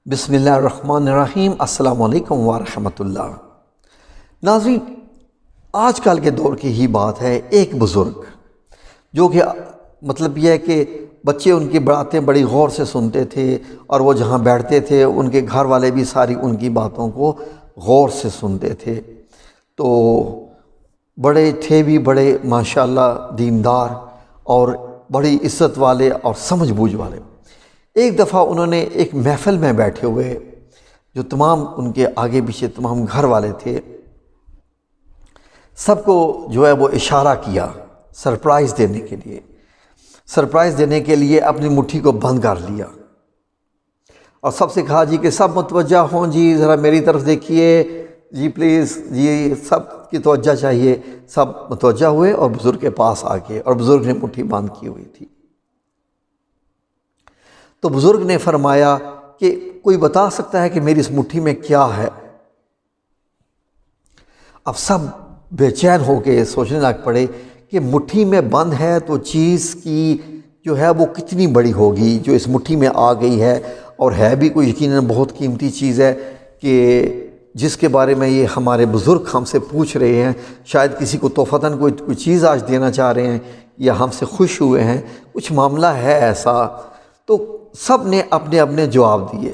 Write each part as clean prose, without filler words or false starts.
بسم اللہ الرحمن الرحیم۔ السلام علیکم ورحمۃ اللہ۔ ناظرین، آج کل کے دور کی ہی بات ہے، ایک بزرگ جو کہ مطلب یہ ہے کہ بچے ان کی باتیں بڑی غور سے سنتے تھے، اور وہ جہاں بیٹھتے تھے ان کے گھر والے بھی ساری ان کی باتوں کو غور سے سنتے تھے۔ تو بڑے تھے بھی بڑے ماشاءاللہ دیندار اور بڑی عزت والے اور سمجھ بوجھ والے۔ ایک دفعہ انہوں نے ایک محفل میں بیٹھے ہوئے، جو تمام ان کے آگے پیچھے تمام گھر والے تھے، سب کو جو ہے وہ اشارہ کیا سرپرائز دینے کے لیے۔ سرپرائز دینے کے لیے اپنی مٹھی کو بند کر لیا اور سب سے کہا جی کہ سب متوجہ ہوں، جی ذرا میری طرف دیکھیے، جی پلیز، جی سب کی توجہ چاہیے۔ سب متوجہ ہوئے اور بزرگ کے پاس آ گئے، اور بزرگ نے مٹھی بند کی ہوئی تھی۔ تو بزرگ نے فرمایا کہ کوئی بتا سکتا ہے کہ میری اس مٹھی میں کیا ہے؟ اب سب بے چین ہو کے سوچنے لگ پڑے کہ مٹھی میں بند ہے تو چیز کی جو ہے وہ کتنی بڑی ہوگی جو اس مٹھی میں آ گئی ہے، اور ہے بھی کوئی یقیناً بہت قیمتی چیز ہے کہ جس کے بارے میں یہ ہمارے بزرگ ہم سے پوچھ رہے ہیں۔ شاید کسی کو تحفتاً کوئی چیز آج دینا چاہ رہے ہیں، یا ہم سے خوش ہوئے ہیں، کچھ معاملہ ہے ایسا۔ تو سب نے اپنے اپنے جواب دیے۔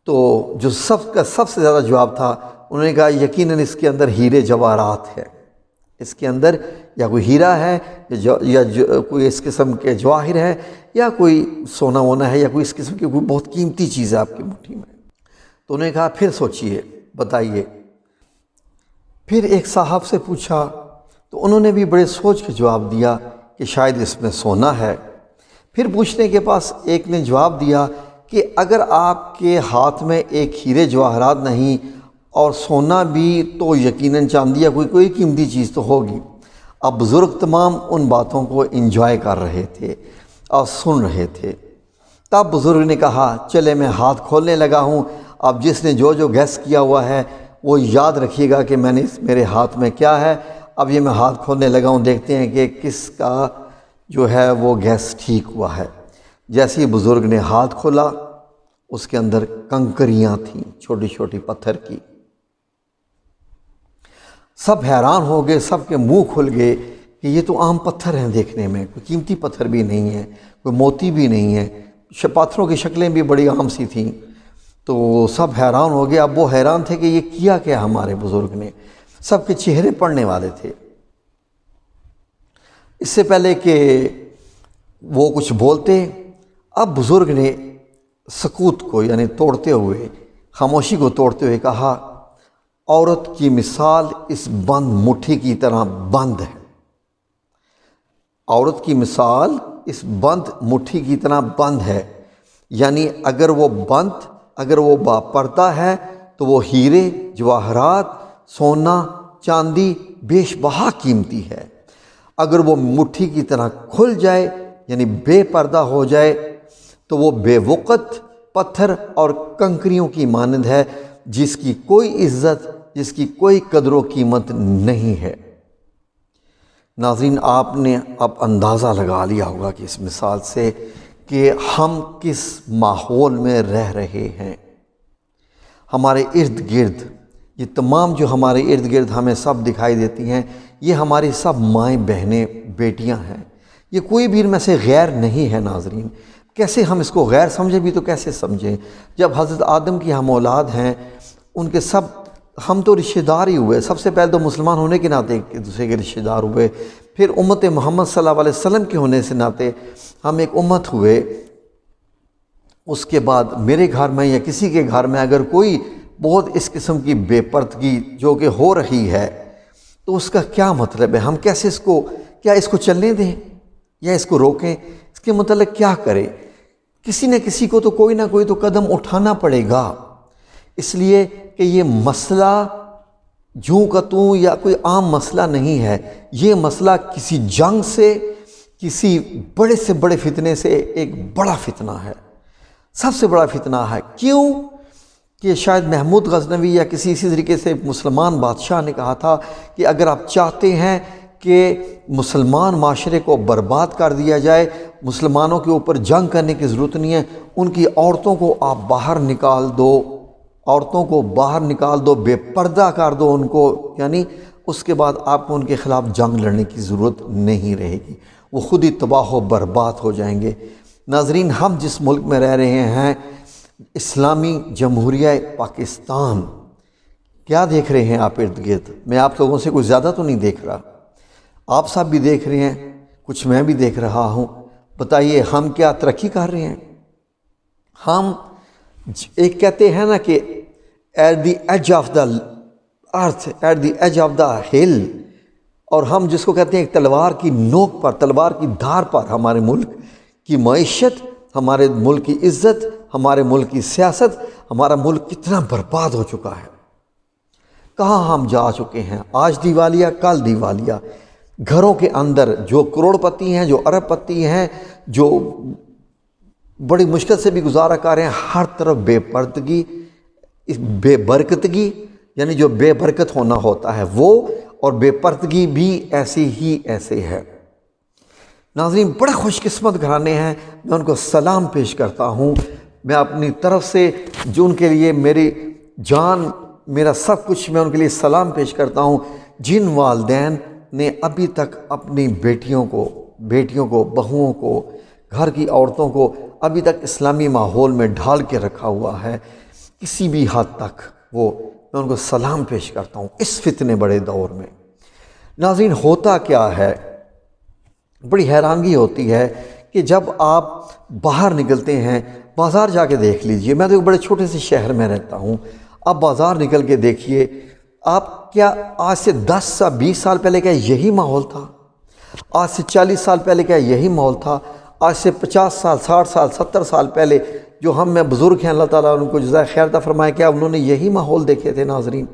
تو جو سب کا سب سے زیادہ جواب تھا، انہوں نے کہا یقیناً اس کے اندر ہیرے جواہرات ہے، اس کے اندر یا کوئی ہیرا ہے، یا کوئی اس قسم کے جواہر ہے، یا کوئی سونا وونا ہے، یا کوئی اس قسم کی کوئی بہت قیمتی چیز ہے آپ کی مٹھی میں۔ تو انہوں نے کہا پھر سوچئے، بتائیے۔ پھر ایک صاحب سے پوچھا تو انہوں نے بھی بڑے سوچ کے جواب دیا کہ شاید اس میں سونا ہے۔ پھر پوچھنے کے پاس ایک نے جواب دیا کہ اگر آپ کے ہاتھ میں ایک ہیرے جواہرات نہیں اور سونا بھی، تو یقیناً چاندی یا کوئی قیمتی چیز تو ہوگی۔ اب بزرگ تمام ان باتوں کو انجوائے کر رہے تھے اور سن رہے تھے۔ تب بزرگ نے کہا چلے میں ہاتھ کھولنے لگا ہوں، اب جس نے جو گیس کیا ہوا ہے وہ یاد رکھیے گا کہ میرے ہاتھ میں کیا ہے۔ اب یہ میں ہاتھ کھولنے لگا ہوں، دیکھتے ہیں کہ کس کا جو ہے وہ گیس ٹھیک ہوا ہے۔ جیسے ہی بزرگ نے ہاتھ کھولا، اس کے اندر کنکریاں تھیں، چھوٹی چھوٹی پتھر کی۔ سب حیران ہو گئے، سب کے منہ کھل گئے کہ یہ تو عام پتھر ہیں، دیکھنے میں کوئی قیمتی پتھر بھی نہیں ہے، کوئی موتی بھی نہیں ہے، پتھروں کی شکلیں بھی بڑی عام سی تھیں۔ تو سب حیران ہو گئے۔ اب وہ حیران تھے کہ یہ کیا ہمارے بزرگ نے۔ سب کے چہرے پڑنے والے تھے۔ اس سے پہلے کہ وہ کچھ بولتے، اب بزرگ نے سکوت کو یعنی توڑتے ہوئے، خاموشی کو توڑتے ہوئے کہا عورت کی مثال اس بند مٹھی کی طرح بند ہے۔ عورت کی مثال اس بند مٹھی کی طرح بند ہے، یعنی اگر وہ با پردہ ہے تو وہ ہیرے جواہرات، سونا چاندی بیش بہا قیمتی ہے۔ اگر وہ مٹھی کی طرح کھل جائے یعنی بے پردہ ہو جائے تو وہ بے وقت پتھر اور کنکریوں کی مانند ہے، جس کی کوئی عزت، جس کی کوئی قدر و قیمت نہیں ہے۔ ناظرین، آپ نے اب اندازہ لگا لیا ہوگا کہ اس مثال سے کہ ہم کس ماحول میں رہ رہے ہیں۔ ہمارے ارد گرد یہ تمام جو ہمارے ارد گرد ہمیں سب دکھائی دیتی ہیں، یہ ہماری سب مائیں بہنیں بیٹیاں ہیں۔ یہ کوئی بھی ان میں سے غیر نہیں ہے۔ ناظرین، کیسے ہم اس کو غیر سمجھیں بھی تو کیسے سمجھیں جب حضرت آدم کی ہم اولاد ہیں، ان کے سب ہم تو رشتہ دار ہی ہوئے۔ سب سے پہلے تو مسلمان ہونے کے ناطے ایک دوسرے کے رشتہ دار ہوئے، پھر امت محمد صلی اللہ علیہ وسلم کے ہونے سے ناطے ہم ایک امت ہوئے۔ اس کے بعد میرے گھر میں یا کسی کے گھر میں اگر کوئی بہت اس قسم کی بے پردگی جو کہ ہو رہی ہے، تو اس کا کیا مطلب ہے؟ ہم کیسے اس کو چلنے دیں یا اس کو روکیں؟ اس کے متعلق کیا کریں؟ کسی نہ کسی کو تو کوئی نہ کوئی تو قدم اٹھانا پڑے گا، اس لیے کہ یہ مسئلہ جوں کا توں یا کوئی عام مسئلہ نہیں ہے۔ یہ مسئلہ کسی جنگ سے، کسی بڑے سے بڑے فتنے سے ایک بڑا فتنہ ہے، سب سے بڑا فتنہ ہے۔ کیوں کہ شاید محمود غزنوی یا کسی اسی طریقے سے مسلمان بادشاہ نے کہا تھا کہ اگر آپ چاہتے ہیں کہ مسلمان معاشرے کو برباد کر دیا جائے، مسلمانوں کے اوپر جنگ کرنے کی ضرورت نہیں ہے، ان کی عورتوں کو آپ باہر نکال دو، عورتوں کو باہر نکال دو، بے پردہ کر دو ان کو، یعنی اس کے بعد آپ کو ان کے خلاف جنگ لڑنے کی ضرورت نہیں رہے گی، وہ خود ہی تباہ و برباد ہو جائیں گے۔ ناظرین، ہم جس ملک میں رہ رہے ہیں، اسلامی جمہوریہ پاکستان، کیا دیکھ رہے ہیں آپ ارد گرد؟ میں آپ لوگوں سے کوئی زیادہ تو نہیں دیکھ رہا، آپ سب بھی دیکھ رہے ہیں، کچھ میں بھی دیکھ رہا ہوں۔ بتائیے ہم کیا ترقی کر رہے ہیں؟ ہم ایک کہتے ہیں نا کہ at the edge of the earth, at the edge of the hill, اور ہم جس کو کہتے ہیں ایک تلوار کی نوک پر، تلوار کی دھار پر ہمارے ملک کی معیشت، ہمارے ملک کی عزت، ہمارے ملک کی سیاست، ہمارا ملک کتنا برباد ہو چکا ہے، کہاں ہم جا چکے ہیں۔ آج دیوالیہ، کل دیوالیہ، گھروں کے اندر جو کروڑ پتی ہیں، جو ارب پتی ہیں، جو بڑی مشکل سے بھی گزارا کر رہے ہیں، ہر طرف بے پردگی، بے برکتگی، یعنی جو بے برکت ہونا ہوتا ہے وہ، اور بے پردگی بھی ایسے ہے۔ ناظرین، بڑے خوش قسمت گھرانے ہیں، میں ان کو سلام پیش کرتا ہوں، میں اپنی طرف سے جو ان کے لیے میری جان، میرا سب کچھ، میں ان کے لیے سلام پیش کرتا ہوں، جن والدین نے ابھی تک اپنی بیٹیوں کو، بہوؤں کو، گھر کی عورتوں کو ابھی تک اسلامی ماحول میں ڈھال کے رکھا ہوا ہے، کسی بھی حد تک، میں ان کو سلام پیش کرتا ہوں اس فتنے بڑے دور میں۔ ناظرین، ہوتا کیا ہے، بڑی حیرانگی ہوتی ہے کہ جب آپ باہر نکلتے ہیں، بازار جا کے دیکھ لیجئے، میں تو ایک بڑے چھوٹے سے شہر میں رہتا ہوں، آپ بازار نکل کے دیکھیے، آپ کیا آج سے 10 سے 20 سال پہلے کیا یہی ماحول تھا؟ آج سے 40 سال پہلے کیا یہی ماحول تھا؟ آج سے 50 سال، 60 سال، 70 سال پہلے جو ہم میں بزرگ ہیں، اللہ تعالیٰ ان کو جزائے خیر عطا فرمائے، کیا انہوں نے یہی ماحول دیکھے تھے؟ ناظرین،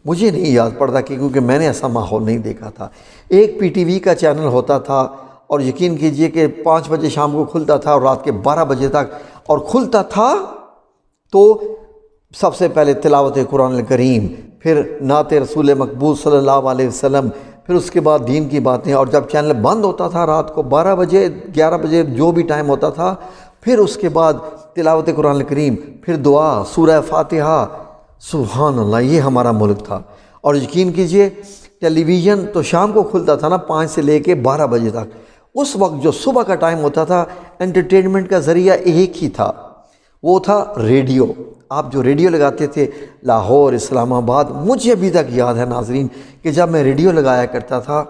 مجھے نہیں یاد پڑتا کیونکہ میں نے ایسا ماحول نہیں دیکھا تھا۔ ایک پی ٹی وی کا چینل ہوتا تھا، اور یقین کیجئے کہ 5 بجے شام کو کھلتا تھا اور رات کے 12 بجے تک، اور کھلتا تھا تو سب سے پہلے تلاوت قرآن الکریم، پھر نعت رسول مقبول صلی اللہ علیہ وسلم، پھر اس کے بعد دین کی باتیں، اور جب چینل بند ہوتا تھا رات کو 12 بجے 11 بجے جو بھی ٹائم ہوتا تھا، پھر اس کے بعد تلاوت قرآن الکریم، پھر دعا، سورہ فاتحہ۔ سبحان اللہ، یہ ہمارا ملک تھا۔ اور یقین کیجئے ٹیلی ویژن تو شام کو کھلتا تھا نا 5 سے لے کے 12 بجے تک، اس وقت جو صبح کا ٹائم ہوتا تھا، انٹرٹینمنٹ کا ذریعہ ایک ہی تھا، وہ تھا ریڈیو۔ آپ جو ریڈیو لگاتے تھے لاہور، اسلام آباد، مجھے ابھی تک یاد ہے ناظرین کہ جب میں ریڈیو لگایا کرتا تھا،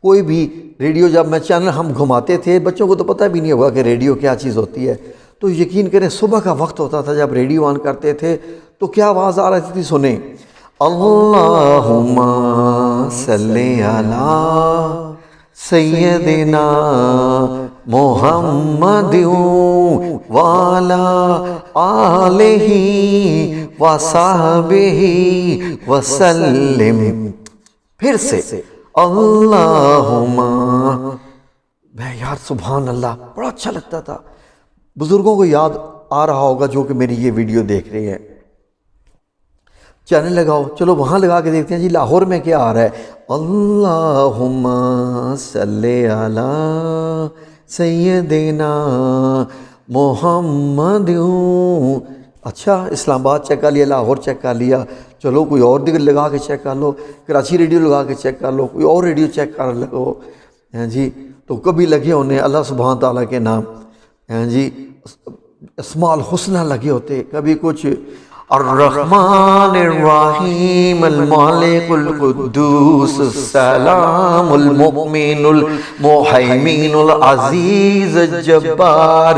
کوئی بھی ریڈیو جب میں چینل ہم گھماتے تھے، بچوں کو تو پتہ بھی نہیں ہوگا کہ ریڈیو کیا چیز ہوتی ہے، تو یقین کریں صبح کا وقت ہوتا تھا جب ریڈیو آن کرتے تھے تو کیا آواز آ رہی تھی، سنیں، اللہم صلی علی سیدنا محمد وعلی آلہ وصحبہ وسلم۔ پھر سے اللہم، میں یار سبحان اللہ، بڑا اچھا لگتا تھا۔ بزرگوں کو یاد آ رہا ہوگا جو کہ میری یہ ویڈیو دیکھ رہے ہیں، چینل لگاؤ، چلو وہاں لگا کے دیکھتے ہیں جی لاہور میں کیا آ رہا ہے، اللہم صلی علی سیدنا محمد۔ اچھا، اسلام آباد چیک کر لیا، لاہور چیک کر لیا، چلو کوئی اور دیگر لگا کے چیک کر لو، کراچی ریڈیو لگا کے چیک کر لو، کوئی اور ریڈیو چیک کر لو، جی تو کبھی لگے ہونے اللہ سبحانہ تعالیٰ کے نام، جی اسماء الحسنہ لگے ہوتے، کبھی کچھ الرحمن الرحیم المالک القدوس السلام المؤمن المہیمن العزیز الجبار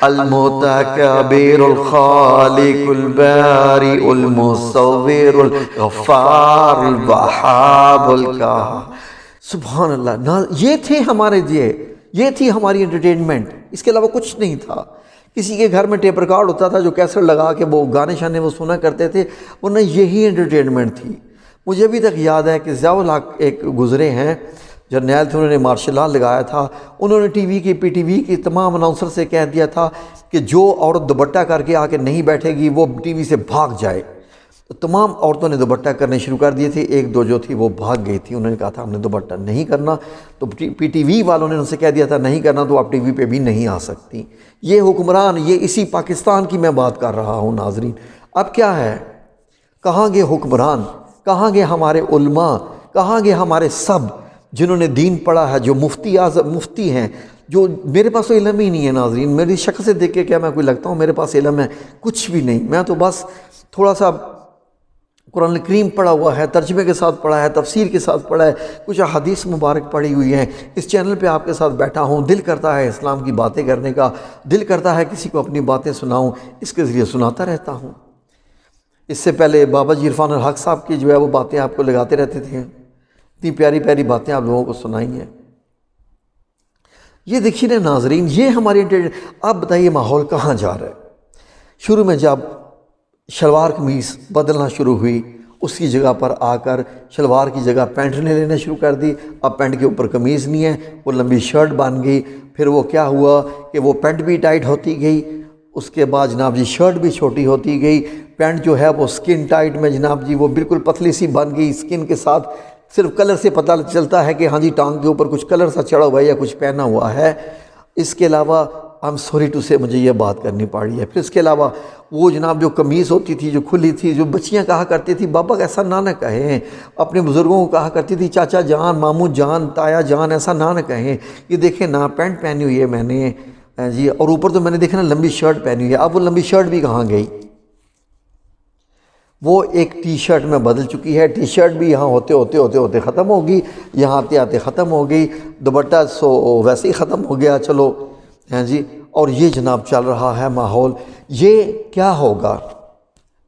المتکبر الخالق البارئ المصور الغفار الوہاب القہار۔ سبحان اللہ، یہ تھے ہمارے لیے، یہ تھی ہماری انٹرٹینمنٹ، اس کے علاوہ کچھ نہیں تھا۔ کسی کے گھر میں ٹیپ ریکارڈ ہوتا تھا جو کیسٹ لگا کے وہ گانے شانے وہ سنا کرتے تھے، ورنہ یہی انٹرٹینمنٹ تھی۔ مجھے ابھی تک یاد ہے کہ ضیاء الحق ایک گزرے ہیں جرنیل تھے، انہوں نے مارشل لا لگایا تھا، انہوں نے ٹی وی کی پی ٹی وی کی تمام اناؤنسر سے کہہ دیا تھا کہ جو عورت دوپٹہ کر کے آ کے نہیں بیٹھے گی وہ ٹی وی سے بھاگ جائے۔ تو تمام عورتوں نے دوپٹہ کرنے شروع کر دیے تھے، ایک دو جو تھی وہ بھاگ گئی تھی، انہوں نے کہا تھا ہم نے دوپٹہ نہیں کرنا، تو پی ٹی وی والوں نے ان سے کہہ دیا تھا نہیں کرنا تو آپ ٹی وی پہ بھی نہیں آ سکتی۔ یہ حکمران، یہ اسی پاکستان کی میں بات کر رہا ہوں ناظرین۔ اب کیا ہے، کہاں گئے حکمران، کہاں گئے ہمارے علماء، کہاں گئے ہمارے سب جنہوں نے دین پڑھا ہے، جو مفتی ہیں، جو میرے پاس تو علم ہی نہیں ہے ناظرین، میری شکل سے دیکھ کے کیا میں کوئی لگتا ہوں میرے پاس علم ہے؟ کچھ بھی نہیں، میں تو بس تھوڑا سا قرآن کریم پڑھا ہوا ہے، ترجمے کے ساتھ پڑھا ہے، تفسیر کے ساتھ پڑھا ہے، کچھ احادیث مبارک پڑھی ہوئی ہیں، اس چینل پہ آپ کے ساتھ بیٹھا ہوں، دل کرتا ہے اسلام کی باتیں کرنے کا، دل کرتا ہے کسی کو اپنی باتیں سناؤں، اس کے ذریعے سناتا رہتا ہوں۔ اس سے پہلے بابا جی عرفان الحق صاحب کی جو ہے وہ باتیں آپ کو لگاتے رہتے تھے، اتنی پیاری پیاری باتیں آپ لوگوں کو سنائی ہیں۔ یہ دیکھیے نا ناظرین، یہ ہماری اب بتائیے ماحول کہاں جا رہا ہے؟ شروع میں جب شلوار قمیص بدلنا شروع ہوئی، اس کی جگہ پر آ کر شلوار کی جگہ پینٹ نے لینا شروع کر دی، اب پینٹ کے اوپر قمیض نہیں ہے، وہ لمبی شرٹ بن گئی، پھر وہ کیا ہوا کہ وہ پینٹ بھی ٹائٹ ہوتی گئی، اس کے بعد جناب جی شرٹ بھی چھوٹی ہوتی گئی، پینٹ جو ہے وہ سکن ٹائٹ میں جناب جی وہ بالکل پتلی سی بن گئی، سکن کے ساتھ صرف کلر سے پتہ چلتا ہے کہ ہاں جی ٹانگ کے اوپر کچھ کلر سا چڑھا ہوا ہے یا کچھ پہنا ہوا ہے، اس کے علاوہ I'm sorry to say مجھے یہ بات کرنی پڑی ہے۔ پھر اس کے علاوہ وہ جناب جو قمیص ہوتی تھی جو کھلی تھی، جو بچیاں کہا کرتی تھی بابا ایسا نہ کہیں، اپنے بزرگوں کو کہا کرتی تھی چاچا جان، ماموں جان، تایا جان، ایسا نہ کہیں، یہ دیکھیں نا پینٹ پہنی ہوئی ہے میں نے جی، اور اوپر تو میں نے دیکھا نا لمبی شرٹ پہنی ہوئی ہے، اب وہ لمبی شرٹ بھی کہاں گئی؟ وہ ایک ٹی شرٹ میں بدل چکی ہے، ٹی شرٹ بھی یہاں ہوتے ختم ہوگی، یہاں آتے آتے ختم ہو گئی، دوپٹہ سو ویسے ہی ختم ہو گیا، چلو ہیں جی، اور یہ جناب چل رہا ہے ماحول۔ یہ کیا ہوگا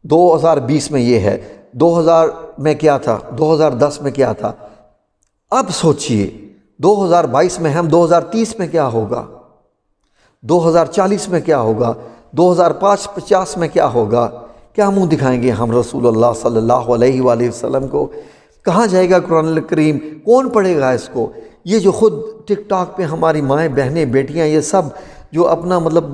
2020 میں؟ یہ ہے 2000 میں کیا تھا، 2010 میں کیا تھا، اب سوچئے 2022 میں ہم 2030 میں کیا ہوگا، 2040 میں کیا ہوگا، 2050 میں کیا ہوگا؟ کیا منہ دکھائیں گے ہم رسول اللہ صلی اللہ علیہ وآلہ وسلم کو؟ کہاں جائے گا قرآن کریم؟ کون پڑھے گا اس کو؟ یہ جو خود ٹک ٹاک پہ ہماری مائیں بہنیں بیٹیاں یہ سب جو اپنا مطلب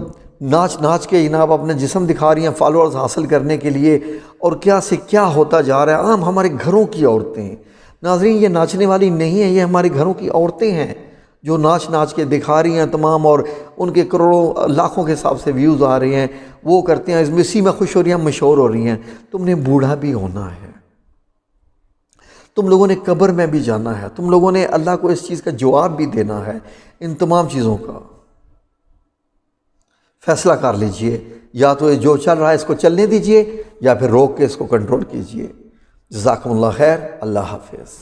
ناچ کے جناب اپنے جسم دکھا رہی ہیں فالوورز حاصل کرنے کے لیے، اور کیا سے کیا ہوتا جا رہا ہے۔ عام ہمارے گھروں کی عورتیں ناظرین، یہ ناچنے والی نہیں ہیں، یہ ہمارے گھروں کی عورتیں ہیں جو ناچ کے دکھا رہی ہیں تمام، اور ان کے کروڑوں لاکھوں کے حساب سے ویوز آ رہے ہیں، وہ کرتے ہیں، اسی میں خوش ہو رہی ہیں، مشہور ہو رہی ہیں۔ تم نے بوڑھا بھی ہونا ہے، تم لوگوں نے قبر میں بھی جانا ہے، تم لوگوں نے اللہ کو اس چیز کا جواب بھی دینا ہے۔ ان تمام چیزوں کا فیصلہ کر لیجئے، یا تو جو چل رہا ہے اس کو چلنے دیجئے، یا پھر روک کے اس کو کنٹرول کیجئے۔ جزاکم اللہ خیر، اللہ حافظ۔